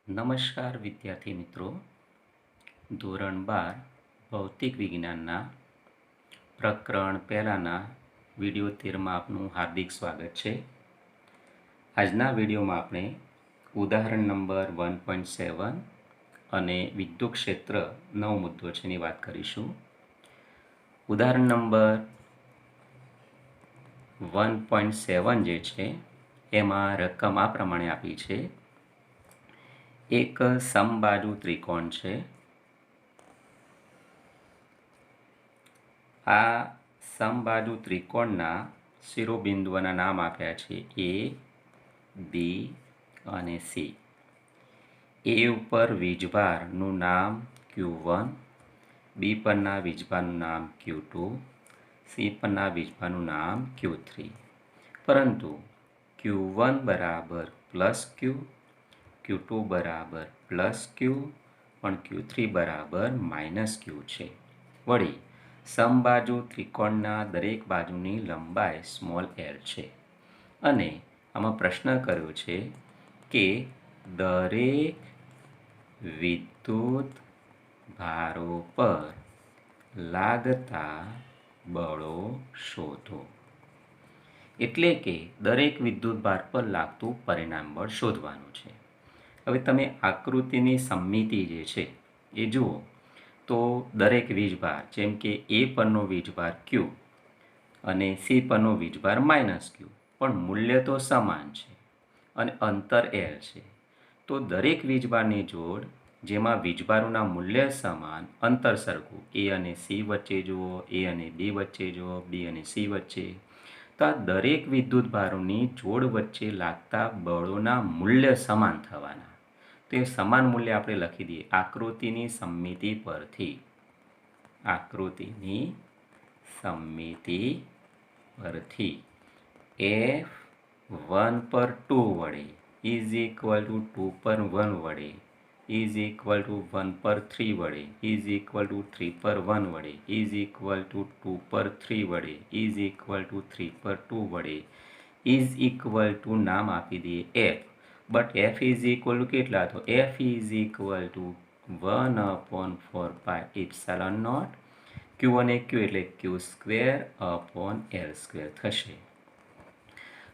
નમસ્કાર વિદ્યાર્થી મિત્રો. ધોરણ 12 ભૌતિક વિજ્ઞાનના પ્રકરણ પહેલાના વિડીયો 13માં આપનું હાર્દિક સ્વાગત છે. આજના વિડીયોમાં આપણે ઉદાહરણ નંબર 1.7 અને વિદ્યુત ક્ષેત્ર 9 મુદ્દો છે એની વાત કરીશું. ઉદાહરણ નંબર 1.7 જે છે એમાં રકમ આ પ્રમાણે આપી છે. એક સમબાજુ ત્રિકોણ છે. આ સમબાજુ ત્રિકોણના શિરોબિંદુઓના નામ આપ્યા છે એ, બી અને સી. એ ઉપર વીજભારનું નામ Q1, બી પરના વીજભારનું નામ Q2, સી પરના વીજભારનું નામ Q3. પરંતુ Q1 બરાબર +Q, Q2 બરાબર +Q પણ Q3 બરાબર -Q છે. વળી સમબાજુ ત્રિકોણના દરેક બાજુની લંબાઈ સ્મોલ l છે અને આમાં પ્રશ્ન કર્યો છે કે દરેક વિદ્યુત ભારો પર લાગતા બળો શોધો. એટલે કે દરેક વિદ્યુત ભાર પર લાગતું પરિણામ બળ શોધવાનું છે. હવે તમે આકૃતિની સમમિતિ જે છે એ જુઓ તો દરેક વીજભાર જેમ કે એ પરનો વીજભાર Q અને સી પરનો વીજભાર -Q પણ મૂલ્ય તો સમાન છે અને અંતર L છે. તો દરેક વીજભારની જોડ જેમાં વીજભારોના મૂલ્ય સમાન, અંતર સરખું, એ અને સી વચ્ચે જુઓ, એ અને બી વચ્ચે જુઓ, બી અને સી વચ્ચે, તો આ દરેક વિદ્યુત ભારોની જોડ વચ્ચે લાગતા બળોના મૂલ્ય સમાન થવાના. તો એ સમાન મૂલ્ય આપણે લખી દઈએ આકૃતિની સમમિતિ પરથી. આકૃતિની સમમિતિ પરથી F1 પર 2 વડે ઇઝ ઇક્વલ ટુ 2 પર 1 વડે ઇઝ ઇક્વલ ટુ 1 પર 3 વડે ઇઝ ઇક્વલ ટુ 3 પર 1 વડે ઇઝ ઇક્વલ ટુ 2 પર 3 વડે ઇઝ ઇક્વલ ટુ 3 પર 2 વડે ઇઝ ઇક્વલ ટુ નામ આપી દઈએ F. But F is equal to કેટલા? તો F is equal to 1/4πε0 Q અને Q એટલે Q²/L² થશે.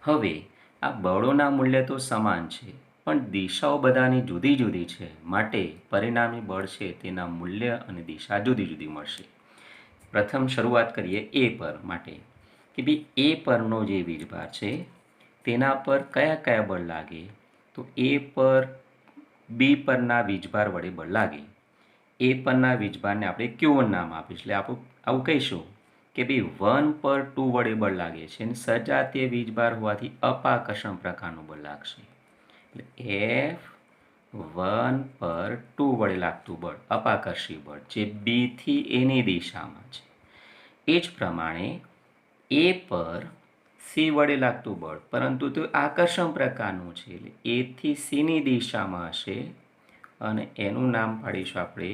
હવે આ બળોના મૂલ્ય તો સમાન છે પણ દિશાઓ બધાની જુદી જુદી છે, માટે પરિણામી બળ છે તેના મૂલ્ય અને દિશા જુદી જુદી મળશે. પ્રથમ શરૂઆત કરીએ એ પર માટે કે ભાઈ એ પરનો જે વીજભાર છે તેના પર કયા કયા બળ લાગે? તો એ પર બી પરના વીજભાર વડે બળ લાગે. એ પરના વીજભારને આપણે Q1 નામ આપીશું. એટલે આપણું આવું કહીશું કે ભાઈ 1 પર 2 વડે બળ લાગે છે અને સજાતીય વીજભાર હોવાથી અપાકર્ષણ પ્રકારનું બળ લાગશે. એટલે F1 પર 2 વડે લાગતું બળ અપાકર્ષી બળ જે બી થી એની દિશામાં છે. એ જ પ્રમાણે એ પર સી વડે લાગતું બળ પરંતુ તે આકર્ષણ પ્રકારનું છે એટલે એ થી સીની દિશામાં હશે અને એનું નામ પાડીશું આપણે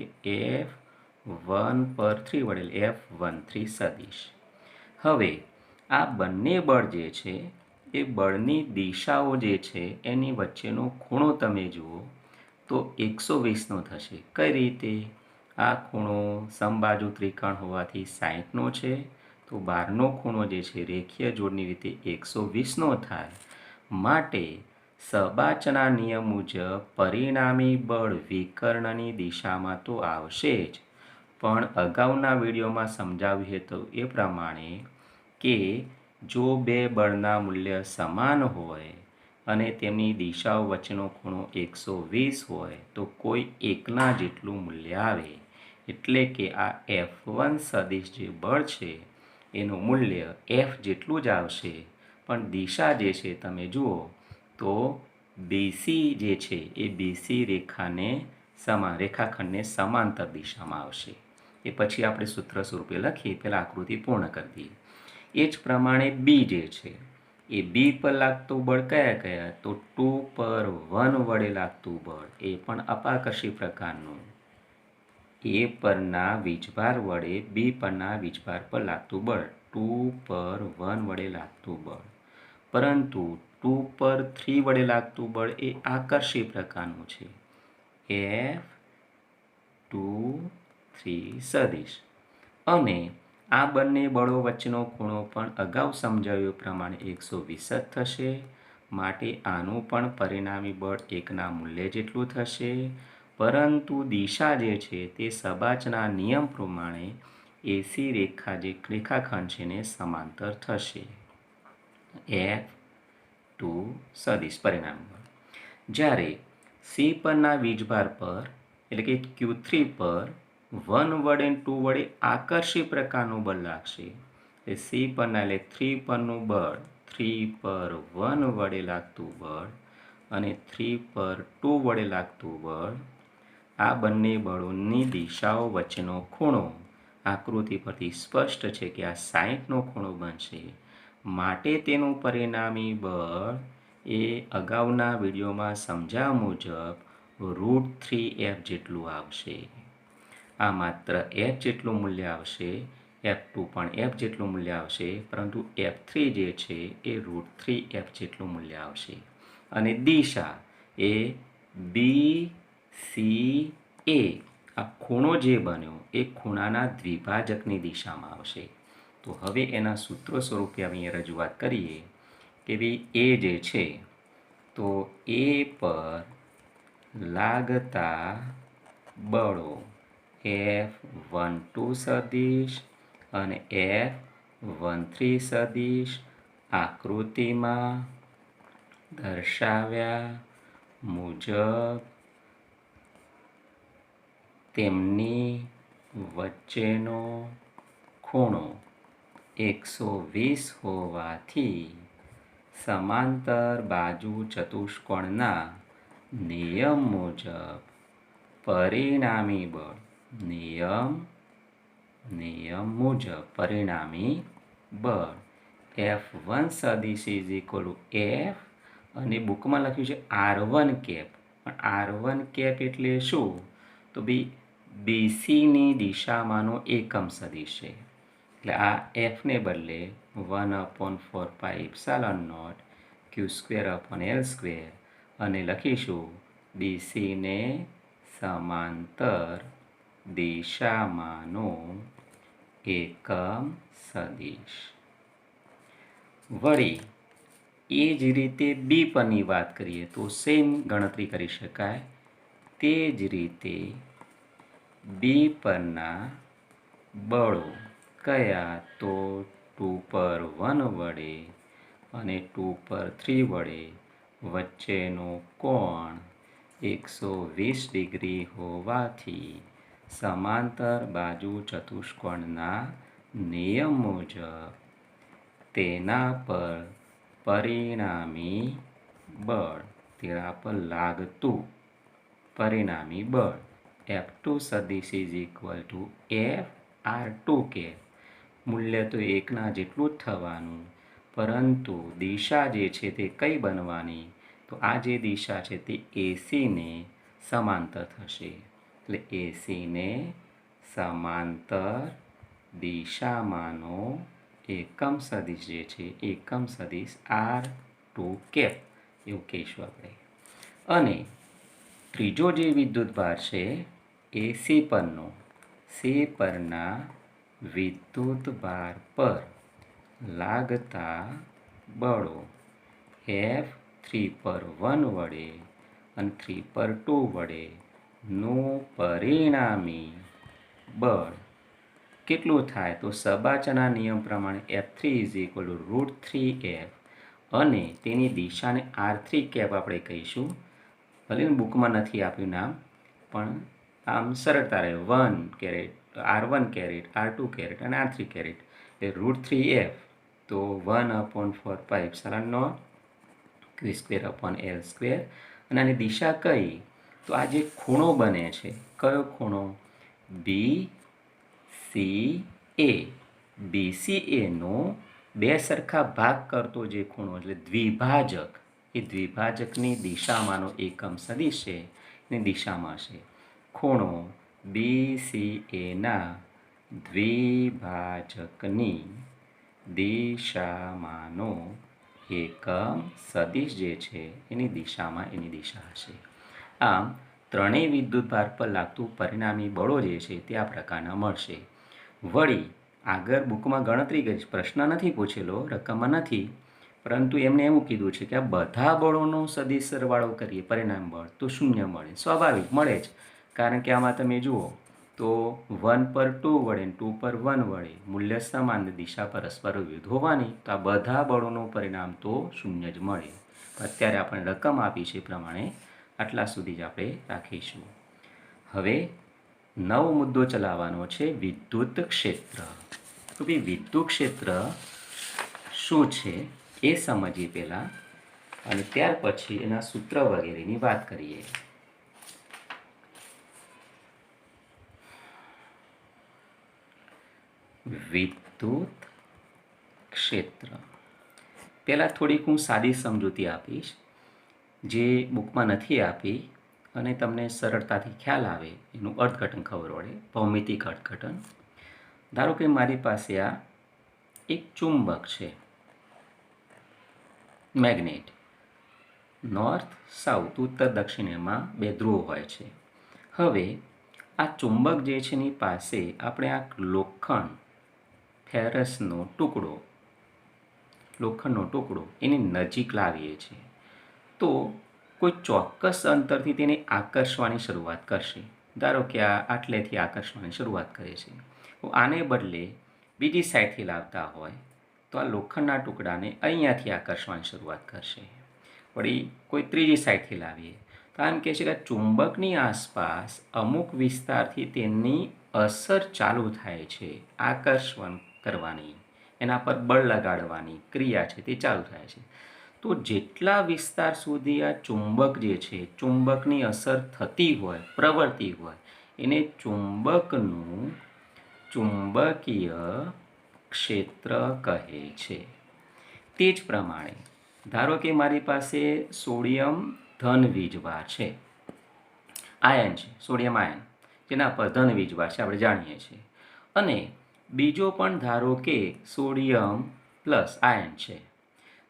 F1 પર 3 વડે F13 સદિશ. હવે આ બંને બળ જે છે એ બળની દિશાઓ જે છે એની વચ્ચેનો ખૂણો તમે જુઓ તો 120નો થશે. કઈ રીતે? આ ખૂણો સમબાજુ ત્રિકોણ હોવાથી 60નો છે, તો બહારનો ખૂણો જે છે રેખીય જોડની રીતે 120નો થાય. માટે સબાચના નિયમ મુજબ પરિણામી બળ વિકર્ણની દિશામાં તો આવશે જ, પણ અગાઉના વિડીયોમાં સમજાવ્યું હતું એ પ્રમાણે કે જો બે બળના મૂલ્ય સમાન હોય અને તેમની દિશાઓ વચ્ચેનો ખૂણો 120 હોય તો કોઈ એકના જેટલું મૂલ્ય આવે. એટલે કે આ F1 સદિશ જે બળ છે એનું મૂલ્ય F જેટલું જ આવશે, પણ દિશા જે છે તમે જુઓ તો BC જે છે એ BC રેખાખંડને સમાંતર દિશામાં આવશે. એ પછી આપણે સૂત્ર સ્વરૂપે લખીએ, પહેલાં આકૃતિ પૂર્ણ કરી દઈએ. એ જ પ્રમાણે બી જે છે એ બી પર લાગતું બળ કયા કયા? તો 2 પર 1 વડે લાગતું બળ એ પણ અપાકર્ષી પ્રકારનું. એ પરના વીજભાર વડે બી પરના વીજભાર પર લાગતું બળ 2 પર 1 વડે લાગતું બળ, પરંતુ 2 પર 3 વડે લાગતું બળ એ આકર્ષી પ્રકારનું છે. F2 3 સદિશ અને આ બંને બળો વચ્ચેનો ખૂણો પણ અગાઉ સમજાવ્યું પ્રમાણે 120 જ થશે. માટે આનું પણ પરિણામી બળ 1ના મૂલ્ય જેટલું થશે. પરંતુ દિશા જે છે તે સબાચના નિયમ પ્રમાણે એસી રેખા જે રેખાખંડ છે ને સમાંતર થશે. F2 સદિશ પરિણામી બળ. જ્યારે સી પરના વીજભાર પર એટલે કે Q3 પર 1 વડે 2 વડે આકર્ષી પ્રકારનું બળ લાગશે. એ સી પરના એટલે 3 પરનું બળ 3 પર 1 વડે લાગતું બળ અને 3 પર 2 વડે લાગતું બળ, આ બંને બળોની દિશાઓ વચ્ચેનો ખૂણો આકૃતિ પરથી સ્પષ્ટ છે કે આ 60નો ખૂણો બનશે. માટે તેનું પરિણામી બળ એ અગાઉના વિડીયોમાં સમજાવ્યા મુજબ √3F જેટલું આવશે. આ માત્ર F જેટલું મૂલ્ય આવશે. F2 પણ F જેટલું મૂલ્ય આવશે, પરંતુ F3 જે છે એ √3F જેટલું મૂલ્ય આવશે. અને દિશા એ BCA, આ ખૂણો જે બન્યો એ ખૂણાના દ્વિભાજકની દિશામાં આવશે. તો હવે એના સૂત્રો સ્વરૂપે અહીંયા રજૂઆત કરીએ કે ભાઈ એ જે છે તો એ પર લાગતા બળો F12 સદિશ અને F13 સદિશ આકૃતિમાં દર્શાવ્યા મુજબ તેમની વચ્ચેનો ખૂણો 120 હોવાથી સમાંતર બાજુ ચતુષ્કોણના નિયમ મુજબ પરિણામી બળ નિયમ મુજબ પરિણામી બળ F1 સદિશ ઇઝ ઇક્વલ ટુ F અને બુકમાં લખ્યું છે R1 કેપ. પણ R1 કેપ એટલે શું? તો બી BCની દિશામાંનો એકમ સદિશ છે. એટલે આ Fને બદલે 1/4πε0 Q²/L² અને લખીશું BCને સમાંતર દિશામાંનો એકમ સદિશ. વળી એ જ રીતે બી પરની વાત કરીએ તો સેમ ગણતરી કરી શકાય. તે જ રીતે બી પરના બળો કયા? તો 2 પર 1 વડે અને 2 પર 3 વડે વચ્ચેનો કોણ 120 ડિગ્રી હોવાથી સમાંતર બાજુ ચતુષ્કોણના નિયમ મુજબ તેના પર પરિણામી બળ, તેના પર લાગતું પરિણામી બળ F2 સદિશ is equal two FR2 cap. મૂલ્ય તો 1ના જેટલું જ થવાનું, પરંતુ દિશા જે છે તે કઈ બનવાની? તો આ જે દિશા છે તે એસીને સમાંતર થશે. એટલે એસીને સમાંતર દિશામાંનો એકમ સદિશ જે છે એકમ સદિશ R2 કેપ એવું કહીશું આપણે. અને ત્રીજો જે વિદ્યુતભાર છે એ સી પરનો, સી પરના વિદ્યુતભાર પર લાગતા બળો F3 પર 1 વડે અને 3 પર 2 વડે નું પરિણામી બળ કેટલું થાય? તો સબાચના નિયમ પ્રમાણે F3 is equal two √3F અને તેની દિશાને R3 કેપ આપણે કહીશું. ભલે બુકમાં નથી આપ્યું નામ, પણ આમ સરળતા રહે. R1 કેરેટ, R2 કેરેટ અને R3 કેરેટ એટલે √3F તો 1/4πε0 Q²/L² અને આની દિશા કઈ? તો આ જે ખૂણો બને છે, કયો ખૂણો? BCA. BCAનો બે સરખા ભાગ કરતો જે ખૂણો એટલે દ્વિભાજક, એ દ્વિભાજકની દિશામાંનો એકમ સદિશ છે એની દિશામાં છે. ખૂણો BCAના દ્વિભાજકની દિશામાંનો એકમ સદિશ જે છે એની દિશામાં એની દિશા હશે. આમ ત્રણેય વિદ્યુત ભાર પર લાગતું પરિણામી બળો જે છે તે આ પ્રકારના મળશે. વળી આગળ બુકમાં ગણતરી કરી, પ્રશ્ન નથી પૂછેલો, રકમમાં નથી, પરંતુ એમને એવું કીધું છે કે આ બધા બળોનો સદિશ સરવાળો કરીએ પરિણામ બળ તો શૂન્ય મળે. સ્વાભાવિક મળે જ, કારણ કે આમાં તમે જુઓ તો 1 પર 2 વડે 2 પર 1 વડે મૂલ્ય સમાન, દિશા પરસ્પર વિરુદ્ધ હોવાની, તો આ બધા બળોનું પરિણામ તો શૂન્ય જ મળે. અત્યારે આપણે રકમ આપી છે એ પ્રમાણે આટલા સુધી જ આપણે રાખીશું. હવે નવો મુદ્દો ચલાવવાનો છે વિદ્યુત ક્ષેત્ર. તો ભાઈ વિદ્યુત ક્ષેત્ર શું છે એ સમજીએ પહેલાં, અને ત્યાર પછી એના સૂત્ર વગેરેની વાત કરીએ. વિદ્યુત ક્ષેત્ર પહેલાં થોડીક હું સાદી સમજૂતી આપીશ, જે બુકમાં નથી આપી અને તમને સરળતાથી ખ્યાલ આવે એનું અર્થઘટન ખબર પડે, ભૌમિતિક અર્થઘટન. ધારો કે મારી પાસે આ એક ચુંબક છે, મેગ્નેટ, નોર્થ સાઉથ, ઉત્તર દક્ષિણ, એમાં બે ધ્રુવ હોય છે. હવે આ ચુંબક જે છે એની પાસે આપણે આ લોખંડ, ફેરસનો ટુકડો, લોખંડનો ટુકડો એની નજીક લાવીએ છીએ તો કોઈ ચોક્કસ અંતરથી તેને આકર્ષવાની શરૂઆત કરશે. ધારો કે આ આટલેથી આકર્ષવાની શરૂઆત કરે છે. તો આને બદલે બીજી સાઈડથી લાવતા હોય તો આ લોખંડના ટુકડાને અહીંયાથી આકર્ષવાની શરૂઆત કરશે. વળી કોઈ ત્રીજી સાઈડથી લાવીએ તો આમ કહે છે કે ચુંબકની આસપાસ અમુક વિસ્તારથી તેની અસર ચાલુ થાય છે, આકર્ષણ કરવાની, એના પર બળ લગાડવાની ક્રિયા છે તે ચાલુ થાય છે. તો જેટલા વિસ્તાર સુધી આ ચુંબક જે છે, ચુંબકની અસર થતી હોય, પ્રવર્તી હોય, એને ચુંબકનું ચુંબકીય ક્ષેત્ર કહે છે. તે જ પ્રમાણે ધારો કે મારી પાસે સોડિયમ ધન વીજભાર છે, આયન છે, સોડિયમ આયન, જેના પર ધન વીજભાર છે આપણે જાણીએ છીએ, અને બીજો પણ ધારો કે સોડિયમ પ્લસ આયન છે.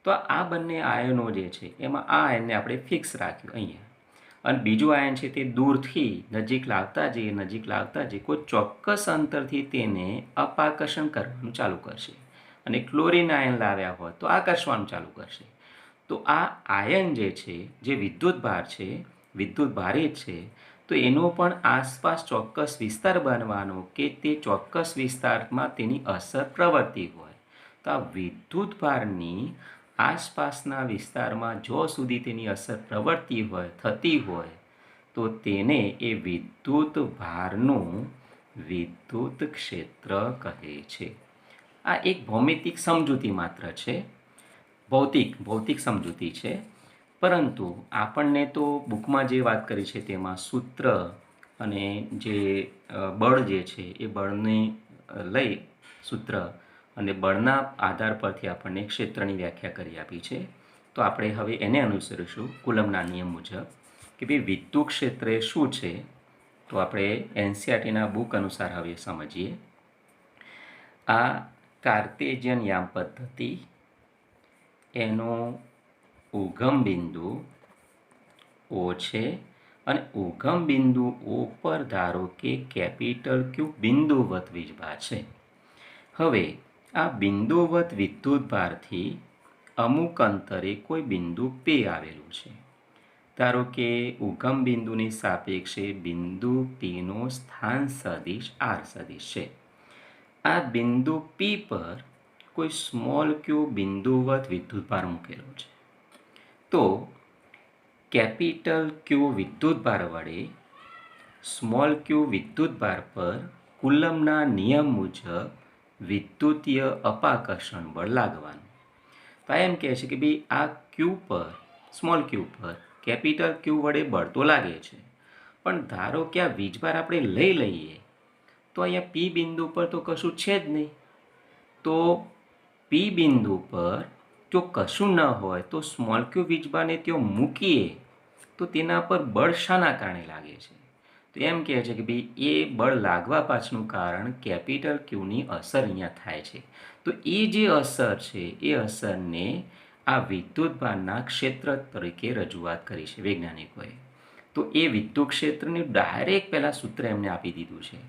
તો આ બંને આયનો જે છે એમાં આ આયનને આપણે ફિક્સ રાખ્યું અહીંયા, અને બીજું આયન છે તે દૂરથી નજીક લાવતા જઈએ કોઈ ચોક્કસ અંતરથી તેને અપાકર્ષણ કરવાનું ચાલુ કરશે, અને ક્લોરિન આયન લાવ્યા હોય તો આકર્ષવાનું ચાલુ કરશે. તો આ આયન જે છે, જે વિદ્યુતભાર છે, વિદ્યુતભારિત છે, તો એનો પણ આસપાસ ચોક્કસ વિસ્તાર બનવાનો કે તે ચોક્કસ વિસ્તારમાં તેની અસર પ્રવર્તી હોય. તો આ વિદ્યુતભારની આસપાસના વિસ્તારમાં જો સુધી તેની અસર પ્રવર્તી હોય, થતી હોય, તો તેને એ વિદ્યુત ભારનું વિદ્યુત ક્ષેત્ર કહે છે. આ એક ભૌમિતિક સમજૂતી માત્ર છે, ભૌતિક સમજૂતી છે, પરંતુ આપણને તો બુકમાં જે વાત કરી છે તેમાં સૂત્ર અને જે બળ જે છે એ બળને લઈ સૂત્ર અને બળના આધાર પરથી આપણને ક્ષેત્રની વ્યાખ્યા કરી આપી છે. તો આપણે હવે એને અનુસરીશું કુલમના નિયમ મુજબ કે ભાઈ વિદ્યુત ક્ષેત્ર શું છે. તો આપણે એનસીઆરટીના બુક અનુસાર હવે સમજીએ. આ કાર્ટેશિયન યામ પદ્ધતિ, એનો ઉગમ બિંદુ ઓ છે, અને ઉગમ બિંદુ ઓ પર ધારો કે કેપિટલ ક્યુ બિંદુવત વીજભાર છે. હવે આ બિંદુવત વિદ્યુતભારથી અમુક અંતરે કોઈ બિંદુ પે આવેલું છે. ધારો કે ઉગમ બિંદુની સાપેક્ષે બિંદુ પીનો સ્થાન સદિશ આર સદિશ છે. આ બિંદુ પી પર કોઈ સ્મોલ ક્યુ બિંદુવત વિદ્યુતભાર મૂકેલો છે. તો કેપિટલ ક્યુ વિદ્યુતભાર વડે સ્મોલ ક્યુ વિદ્યુતભાર પર કુલમના નિયમ મુજબ વિદ્યુતીય અપાકર્ષણ બળ લાગવાનું. તો એમ કહે છે કે ભાઈ આ ક્યુ પર, સ્મોલ ક્યુ પર કેપિટલ ક્યુ વડે બળ તો લાગે છે, પણ ધારો કે આ વીજભાર આપણે લઈએ તો અહીંયા પી બિંદુ પર તો કશું છે જ નહીં. તો પી બિંદુ પર જો કશું ન હોય તો સ્મોલ ક્યુ વીજભારને ત્યાં મૂકીએ તો તેના પર બળ શાના કારણે લાગે છે. તો એમ કહે છે કે ભાઈ એ બળ લાગવા પાછળનું કારણ કેપિટલ ક્યુની અસર અહીંયા થાય છે. તો એ જે અસર છે એ અસરને આ વિદ્યુતભારના ક્ષેત્ર તરીકે રજૂઆત કરી છે વૈજ્ઞાનિકોએ. તો એ વિદ્યુત ક્ષેત્રની ડાયરેક્ટ પહેલાં સૂત્ર એમને આપી દીધું છે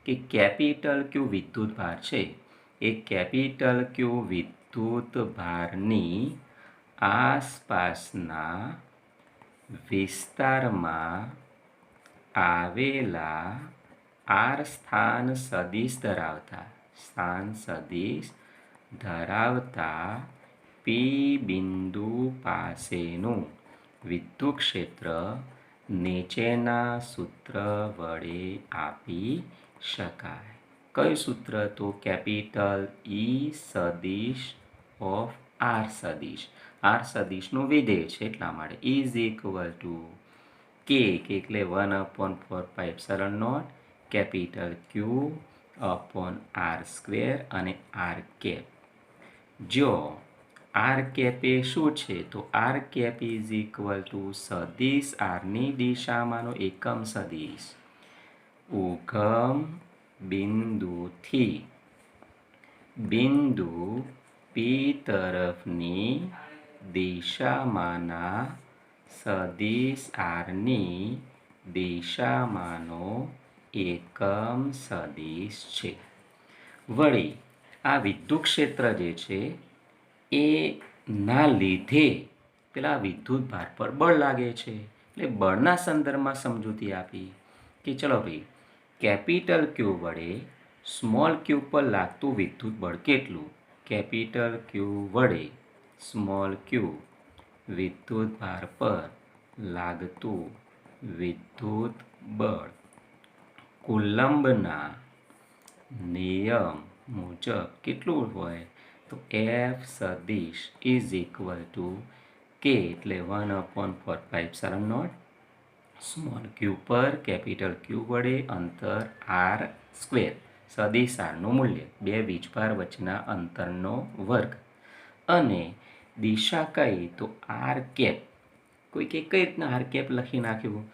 કે કેપિટલ ક્યુ વિદ્યુત ભાર છે એ કેપિટલ ક્યુ વિદ્યુત ભારની આસપાસના વિસ્તારમાં આવેલા આર સ્થાન સદિશ ધરાવતા પી બિંદુ પાસેનું વિદ્યુત ક્ષેત્ર નીચેના સૂત્ર વડે આપી શકાય. કયું સૂત્ર? તો કેપિટલ ઈ સદિશ ઓફ આર સદિશનું વિધેય છે એટલા માટે ઇઝ ઇક્વલ ટુ કે એટલે 1/4πε0 capital Q upon R square અને આર કેપ. જો આર કેપ એ શું છે? તો R cap is equal to સદિશ આરની દિશામાંનો એકમ સદિશ ઉગમ બિંદુથી બિંદુ પી તરફની દિશામાંના સદિશ આરની દિશામાંનો એકમ સદિશ છે. વળી આ વિદ્યુત ક્ષેત્ર જે છે એ ના લીધે પેલા વિદ્યુત ભાર પર બળ લાગે છે. એટલે બળના સંદર્ભમાં સમજૂતી આપી કે ચલો ભાઈ કેપિટલ ક્યુ વડે સ્મોલ ક્યુ પર લાગતું વિદ્યુત બળ કેટલું? કેપિટલ ક્યુ વડે સ્મોલ ક્યુ વિદ્યુત ભાર પર લાગતું વિદ્યુત બળ કુલંબના નિયમ મુજબ કેટલું હોય? તો એફ સદિશ ઇઝ ઇક્વલ ટુ કે એટલે 1/4πε0 સ્મોલ ક્યુ પર કેપિટલ ક્યુ વડે અંતર આર સ્ક્વેર સદિશ આરનું મૂલ્ય બે વીજભાર વચ્ચેના અંતરનો વર્ગ અને દિશા કઈ? તો આર કેપ. કોઈ કઈ રીતના આર કેપ લખી નાખ્યું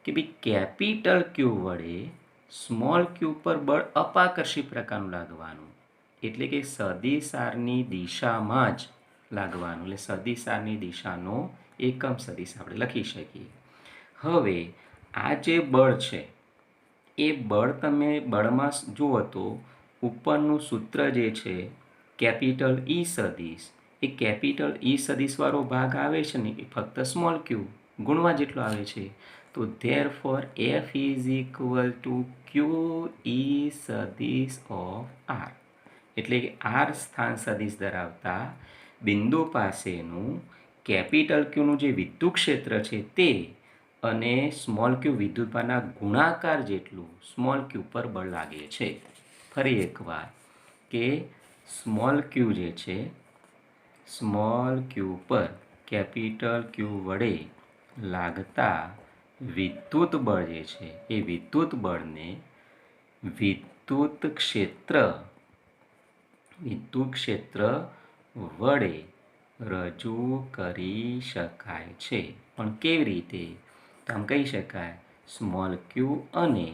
કે ભાઈ કેપિટલ ક્યુ વડે સ્મોલ ક્યુ પર બળ અપાકર્ષી પ્રકારનું લાગવાનું એટલે કે સદિશ આરની દિશામાં જ લાગવાનું એટલે સદિશ આરની દિશાનો એકમ સદિશ આપણે લખી શકીએ. હવે આ જે બળ છે એ બળ તમે બળમાં જુઓ તો ઉપરનું સૂત્ર જે છે કેપિટલ ઈ સદિશ એ કેપિટલ ઈ સદિશવાળો ભાગ આવે છે ને એ ફક્ત સ્મોલ ક્યુ ગુણવા જેટલો આવે છે. તો therefore F is equal to Q E સદિશ ઓફ આર એટલે કે આર સ્થાન સદિશ ધરાવતા બિંદુ પાસેનું કેપિટલ ક્યુનું જે વિદ્યુત ક્ષેત્ર છે તે અને સ્મોલ ક્યુ વિદ્યુતભારના ગુણાકાર જેટલું સ્મોલ ક્યુ પર બળ લાગે છે. ફરી એકવાર કે સ્મોલ ક્યુ જે છે સ્મોલ ક્યુ પર કેપિટલ ક્યુ વડે લાગતા વિદ્યુત બળ જે છે એ વિદ્યુત બળને વિદ્યુત ક્ષેત્ર વડે રજૂ કરી શકાય છે. પણ કેવી રીતે? તો આમ કહી શકાય સ્મોલ ક્યુ અને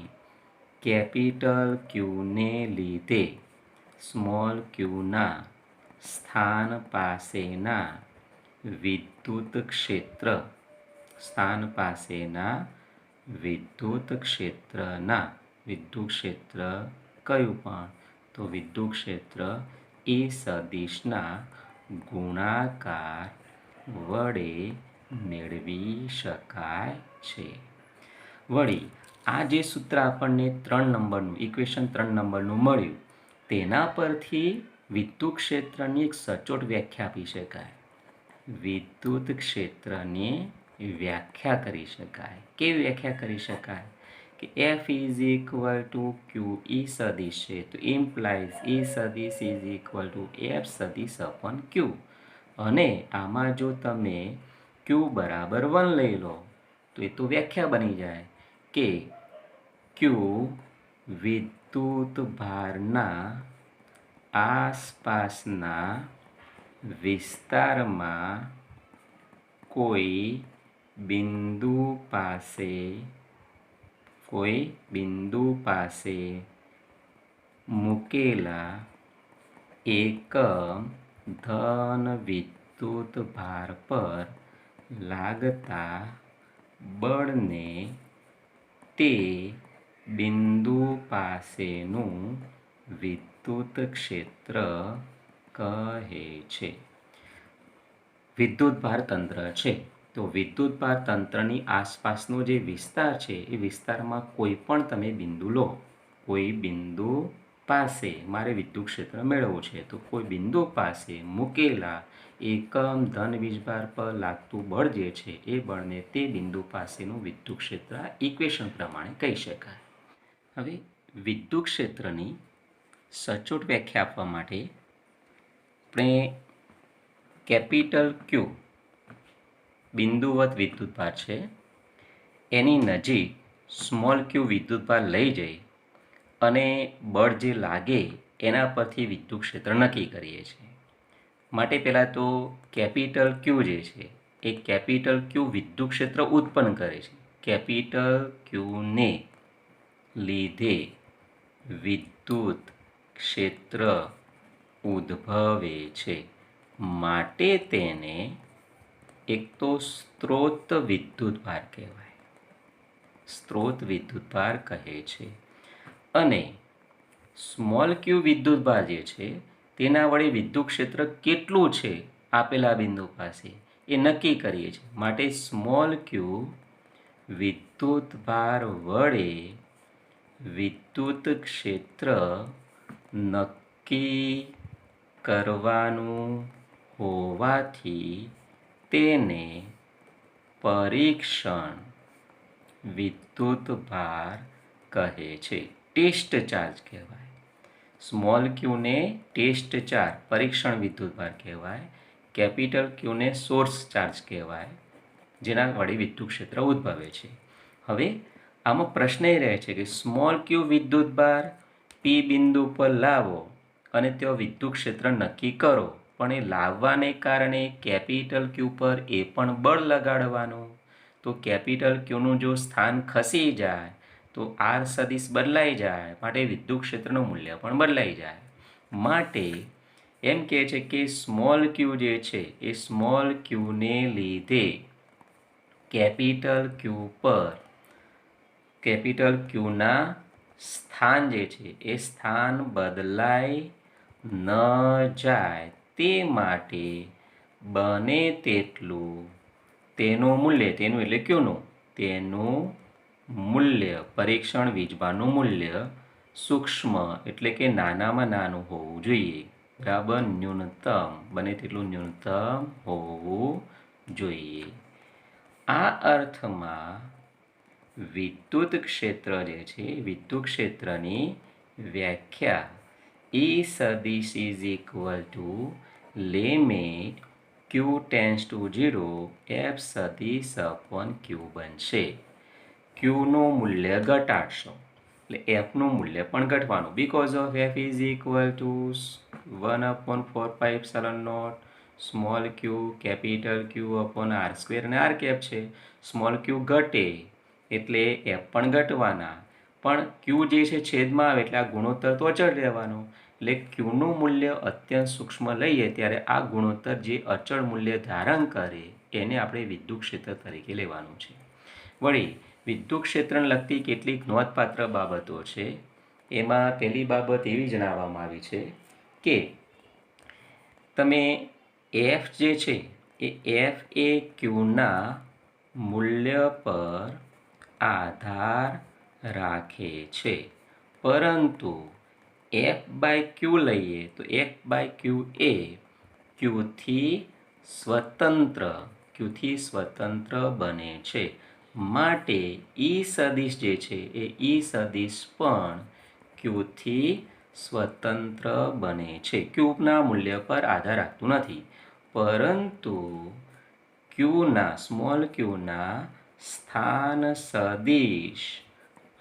કેપિટલ ક્યુને લીધે સ્મોલ ક્યુના સ્થાન પાસેના વિદ્યુત ક્ષેત્ર કયું પણ? તો વિદ્યુત ક્ષેત્ર એ સદિશના ગુણાકાર વડે મેળવી શકાય છે. વળી આ જે સૂત્ર આપણને 3 નંબરનું ઇક્વેશન 3 નંબરનું મળ્યું તેના પરથી વિદ્યુત ક્ષેત્રની એક સચોટ વ્યાખ્યા આપી શકાય. વિદ્યુત ક્ષેત્રની વ્યાખ્યા કરી શકાય. કેવી વ્યાખ્યા કરી શકાય? કે F is equal to Q E સદિશ છે તો ઇમ્પ્લાઇઝ ઈ સદિશ ઇઝ ઇક્વલ ટુ એફ સદિશ અપોન ક્યુ અને આમાં જો તમે ક્યુ બરાબર 1 લઈ લો તો એ તો વ્યાખ્યા બની જાય કે ક્યુ વિદ્યુત ભારના આસપાસના વિસ્તારમાં કોઈ બિંદુ પાસે મૂકેલા એકમ ધન વિદ્યુત ભાર પર લાગતા બળને તે બિંદુ પાસેનું વિદ્યુત ક્ષેત્ર કહે છે. વિદ્યુતભાર તંત્ર છે, તો વિદ્યુતભાર તંત્રની આસપાસનો જે વિસ્તાર છે એ વિસ્તારમાં કોઈ પણ તમે બિંદુ લો, કોઈ બિંદુ પાસે મારે વિદ્યુત ક્ષેત્ર મેળવવું છે, તો કોઈ બિંદુ પાસે મૂકેલા એકમ ધન વીજભાર પર લાગતું બળ જે છે એ બળને તે બિંદુ પાસેનું વિદ્યુત ક્ષેત્ર ઇક્વેશન પ્રમાણે કહી શકાય. હવે વિદ્યુત ક્ષેત્રની સચોટ વ્યાખ્યા આપવા માટે આપણે કેપિટલ ક્યુ બિંદુવત વિદ્યુતભાર છે, એની નજીક સ્મોલ ક્યુ વિદ્યુતભાર લઈ જઈ અને બળ જે લાગે એના પરથી વિદ્યુત ક્ષેત્ર નક્કી કરીએ છીએ. માટે પહેલાં તો કેપિટલ ક્યુ જે છે એ કેપિટલ ક્યુ વિદ્યુત ક્ષેત્ર ઉત્પન્ન કરે છે. કેપિટલ ક્યુને લીધે વિદ્યુત ક્ષેત્ર ઉદ્ભવે છે, માટે તેને એક તો સ્ત્રોત વિદ્યુતભાર કહેવાય, સ્ત્રોત વિદ્યુતભાર કહે છે. અને સ્મોલ ક્યુ વિદ્યુતભાર જે છે તેના વડે વિદ્યુત ક્ષેત્ર કેટલું છે આપેલા બિંદુ પાસે એ નક્કી કરીએ છીએ. માટે સ્મોલ ક્યુ વિદ્યુતભાર વડે વિદ્યુત ક્ષેત્ર નક્કી કરવાનું હોવાથી તેને પરીક્ષણ વિદ્યુતભાર કહે છે, ટેસ્ટ ચાર્જ કહેવાય. સ્મોલ ક્યુને ટેસ્ટ ચાર્જ પરીક્ષણ વિદ્યુતભાર કહેવાય, કેપિટલ ક્યુને સોર્સ ચાર્જ કહેવાય, જેના વડે વિદ્યુત ક્ષેત્ર ઉદ્ભવે છે. હવે આમાં પ્રશ્ન એ રહે છે કે સ્મોલ ક્યુ વિદ્યુતભાર પી બિંદુ પર લાવો અને ત્યાં વિદ્યુત ક્ષેત્ર નક્કી કરો, પણ એ લાવવાને કારણે કેપિટલ ક્યુ પર એ પણ બળ લગાડવાનું. તો કેપિટલ ક્યુનું જો સ્થાન ખસી જાય તો આર સદિશ બદલાઈ જાય, માટે વિદ્યુત ક્ષેત્રનું મૂલ્ય પણ બદલાઈ જાય. માટે એમ કહે છે કે સ્મોલ ક્યુ જે છે એ સ્મોલ ક્યુને લીધે કેપિટલ ક્યુ પર કેપિટલ ક્યુના સ્થાન જે છે એ સ્થાન બદલાઈ ન જાય તે માટે બને તેટલું તેનું મૂલ્ય, તેનું એટલે ક્યુનું, તેનું મૂલ્ય પરીક્ષણ વીજભારનું મૂલ્ય સૂક્ષ્મ એટલે કે નાનામાં નાનું હોવું જોઈએ, બરાબર, ન્યૂનતમ, બને તેટલું ન્યૂનતમ હોવું જોઈએ. આ અર્થમાં વિદ્યુત ક્ષેત્ર જે છે વિદ્યુત ક્ષેત્રની વ્યાખ્યા E સદિશ is equal to limit Q tends to 0 F સદિશ અપોન ક્યુ બનશે. ક્યુનું મૂલ્ય ઘટાડશો એટલે એફનું મૂલ્ય પણ ઘટવાનું, because of F is equal to 1/4πε0 small Q capital Q upon R square, અને આર કેપ છે. સ્મોલ ક્યુ ઘટે એટલે એફ પણ ઘટવાના, પણ ક્યુ જે છે છેદમાં આવે એટલે આ ગુણોત્તર તો અચળ રહેવાનો. એટલે ક્યુનું મૂલ્ય અત્યંત સૂક્ષ્મ લઈએ ત્યારે આ ગુણોત્તર જે અચળ મૂલ્ય ધારણ કરે એને આપણે વિદ્યુત ક્ષેત્ર તરીકે લેવાનું છે. વળી વિદ્યુત ક્ષેત્રને લગતી કેટલીક નોંધપાત્ર બાબતો છે. એમાં પહેલી બાબત એવી જણાવવામાં આવી છે કે તમે એફ જે છે એ એફ એ ક્યુના મૂલ્ય પર આધાર રાખે છે, પરંતુ એફ બાય ક્યુ લઈએ તો એફ બાય ક્યુ એ ક્યુથી સ્વતંત્ર બને છે. માટે ઈ સદિશ જે છે એ ઈ સદિશ પણ ક્યુથી સ્વતંત્ર બને છે. ક્યુના મૂલ્ય પર આધાર રાખતું નથી, પરંતુ ક્યુના સ્મોલ ક્યુના સ્થાન સદિશ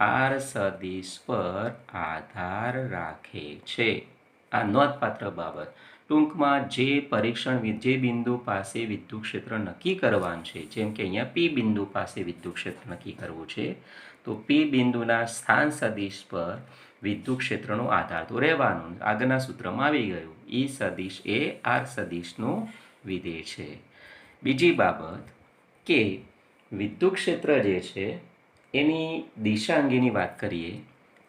આર સદિશ પર આધાર રાખે છે. આ નોંધપાત્ર બાબત. ટૂંકમાં જે પરીક્ષણ જે બિંદુ પાસે વિદ્યુત ક્ષેત્ર નક્કી કરવાનું છે, જેમ કે અહીંયા પી બિંદુ પાસે વિદ્યુત ક્ષેત્ર નક્કી કરવું છે, તો પી બિંદુના સ્થાન સદિશ પર વિદ્યુત ક્ષેત્રનો આધાર તો રહેવાનો, આગળના સૂત્રમાં આવી ગયું, ઈ સદિશ એ આર સદિશનું વિધેય છે. બીજી બાબત કે વિદ્યુત ક્ષેત્ર જે છે એની દિશા અંગેની વાત કરીએ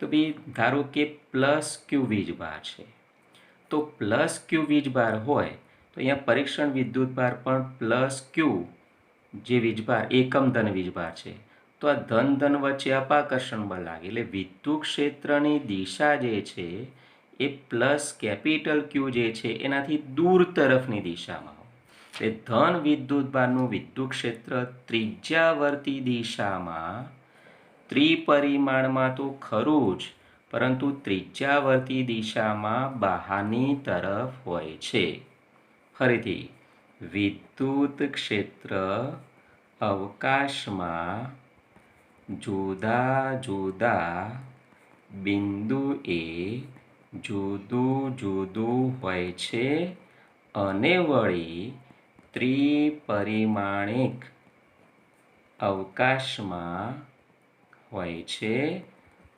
તો બી ધારો કે પ્લસ ક્યુ વીજભાર છે, તો પ્લસ ક્યુ વીજભાર હોય તો અહીંયા પરીક્ષણ વિદ્યુતભાર પણ પ્લસ ક્યુ જે વીજભાર એકમ ધન વીજભાર છે, તો આ ધન ધન વચ્ચે અપાકર્ષણ બળ લાગે એટલે વિદ્યુત ક્ષેત્રની દિશા જે છે એ પ્લસ કેપિટલ ક્યુ જે છે એનાથી દૂર તરફની દિશામાં હોય. એટલે ધન વિદ્યુતભારનું વિદ્યુત ક્ષેત્ર ત્રિજ્યાવર્તી દિશામાં ત્રિપરિમાણમાં તો ખરું જ, પરંતુ ત્રિજ્યાવર્તી દિશામાં બહારની તરફ હોય છે. ફરીથી વિદ્યુત ક્ષેત્ર અવકાશમાં જુદા જુદા બિંદુએ જુદું જુદું હોય છે અને વળી ત્રિપરિમાણિક અવકાશમાં હોય છે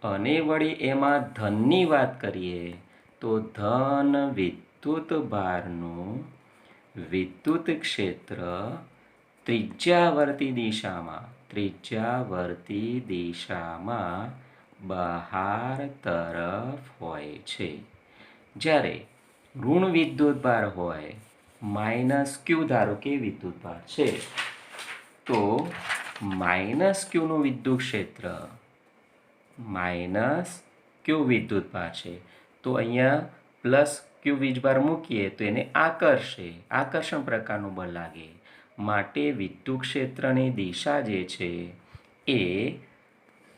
અને વળી એમાં ધનની વાત કરીએ તો ધન વિદ્યુતભારનું વિદ્યુત ક્ષેત્ર ત્રિજ્યાવર્તી દિશામાં બહાર તરફ હોય છે. જ્યારે ઋણ વિદ્યુતભાર હોય માઇનસ ક્યુ ધારો કે વિદ્યુતભાર છે, તો માઇનસ ક્યુનું વિદ્યુત ક્ષેત્ર માઇનસ ક્યુ વિદ્યુતભાર છે, તો અહીંયા પ્લસ ક્યુ વીજભાર મૂકીએ તો એને આકર્ષણ પ્રકારનું બળ લાગે. માટે વિદ્યુત ક્ષેત્રની દિશા જે છે એ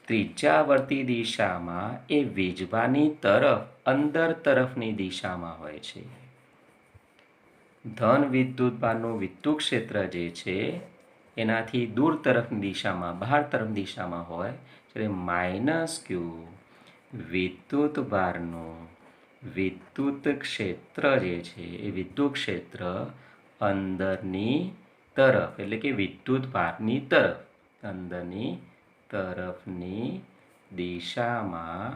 ત્રિજ્યાવર્તી દિશામાં એ વીજભારની તરફ અંદર તરફની દિશામાં હોય છે. ધન વિદ્યુતભારનું વિદ્યુત ક્ષેત્ર જે છે એનાથી દૂર તરફની દિશામાં બહાર તરફ દિશામાં હોય, જ્યારે માઇનસ ક્યુ વિદ્યુતભારનું વિદ્યુત ક્ષેત્ર જે છે એ વિદ્યુત ક્ષેત્ર અંદરની તરફ એટલે કે વિદ્યુતભારની તરફ અંદરની તરફની દિશામાં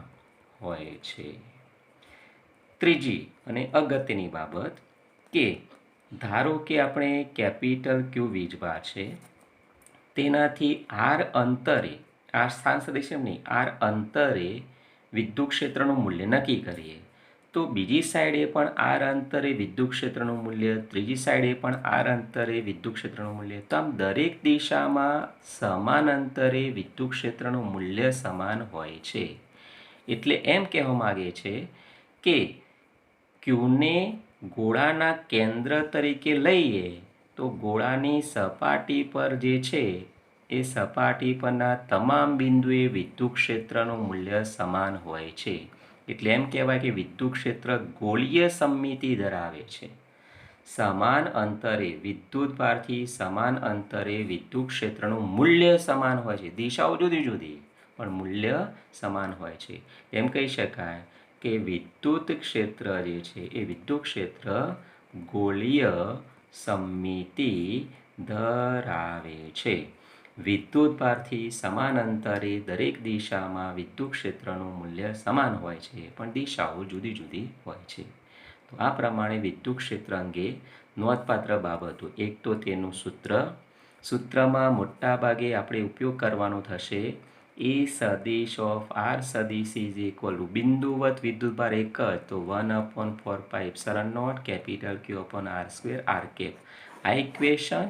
હોય છે. ત્રીજી અને અગત્યની બાબત કે ધારો કે આપણે કેપિટલ ક્યુ વીજભાર છે તેનાથી આર અંતરે આર સ્થાન સદિશ નહીં આર અંતરે વિદ્યુત ક્ષેત્રનું મૂલ્ય નક્કી કરીએ, તો બીજી સાઈડે પણ આર અંતરે વિદ્યુત ક્ષેત્રનું મૂલ્ય, ત્રીજી સાઈડે પણ આર અંતરે વિદ્યુત ક્ષેત્રનું મૂલ્ય, તો આમ દરેક દિશામાં સમાન અંતરે વિદ્યુત ક્ષેત્રનું મૂલ્ય સમાન હોય છે. એટલે એમ કહેવા માગે છે કે ક્યુને ગોળાના કેન્દ્ર તરીકે લઈએ તો ગોળાની સપાટી પર જે છે એ સપાટી પરના તમામ બિંદુએ વિદ્યુત ક્ષેત્રનું મૂલ્ય સમાન હોય છે. એટલે એમ કહેવાય કે વિદ્યુત ક્ષેત્ર ગોળીય સમમિતિ ધરાવે છે. સમાન અંતરે વિદ્યુતભારથી સમાન અંતરે વિદ્યુત ક્ષેત્રનું મૂલ્ય સમાન હોય છે. દિશાઓ જુદી જુદી પણ મૂલ્ય સમાન હોય છે. એમ કહી શકાય કે વિદ્યુત ક્ષેત્ર જે છે એ વિદ્યુત ક્ષેત્ર ગોળીય સમમિતિ ધરાવે છે. વિદ્યુતભારથી સમાન અંતરે દરેક દિશામાં વિદ્યુત ક્ષેત્રનું મૂલ્ય સમાન હોય છે, પણ દિશાઓ જુદી જુદી હોય છે. તો આ પ્રમાણે વિદ્યુત ક્ષેત્ર અંગે નોંધપાત્ર બાબતો. એક તો તેનું સૂત્રમાં મોટા ભાગે આપણે ઉપયોગ કરવાનો થશે એ સદિશ ઓફ આર સદિશ ઇઝ ઇક્વલ ટુ બિંદુવત વિદ્યુતભાર એક જ, તો 1/4πε0 capital Q upon R square R cap આ ઇક્વેશન,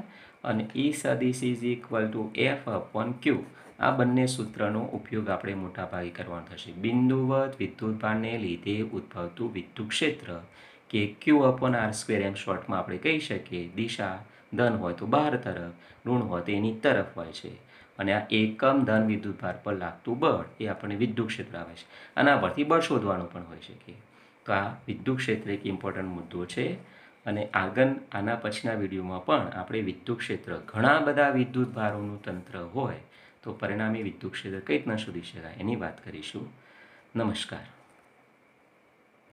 અને ઈ સદિશ is equal to F upon Q આ બંને સૂત્રનો ઉપયોગ આપણે મોટા ભાગે કરવાનો થશે. બિંદુવત વિદ્યુતભારને લીધે ઉદ્ભવતું વિદ્યુત ક્ષેત્ર કે ક્યુ અપોન આર સ્ક્વેર એમ શોર્ટમાં આપણે કહી શકીએ. દિશા ધન હોય તો બહાર તરફ, ઋણ હોય તો એની તરફ હોય છે. અને આ એકમ ધન વિદ્યુતભાર પર લાગતું બળ એ આપણને વિદ્યુત ક્ષેત્ર આવે છે. આના પરથી બળ શોધવાનું પણ હોઈ શકે. તો આ વિદ્યુત ક્ષેત્ર એક ઇમ્પોર્ટન્ટ મુદ્દો છે. અને આગળ આના પછીના વિડીયોમાં પણ આપણે વિદ્યુત ક્ષેત્ર ઘણા બધા વિદ્યુત ભારોનું તંત્ર હોય તો પરિણામી વિદ્યુત ક્ષેત્ર કઈ રીતના શોધી શકાય એની વાત કરીશું. નમસ્કાર.